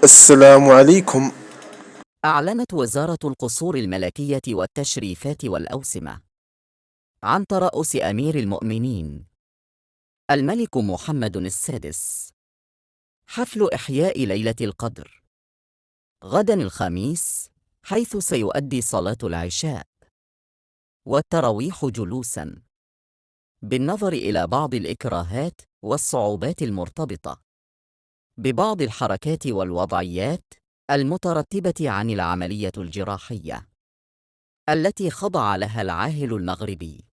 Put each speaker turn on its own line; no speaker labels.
السلام عليكم.
أعلنت وزارة القصور الملكية والتشريفات والأوسمة عن ترأس أمير المؤمنين الملك محمد السادس حفل إحياء ليلة القدر غدا الخميس، حيث سيؤدي صلاة العشاء والتراويح جلوساً، بالنظر إلى بعض الإكراهات والصعوبات المرتبطة ببعض الحركات والوضعيات المترتبة عن العملية الجراحية التي خضع لها العاهل المغربي.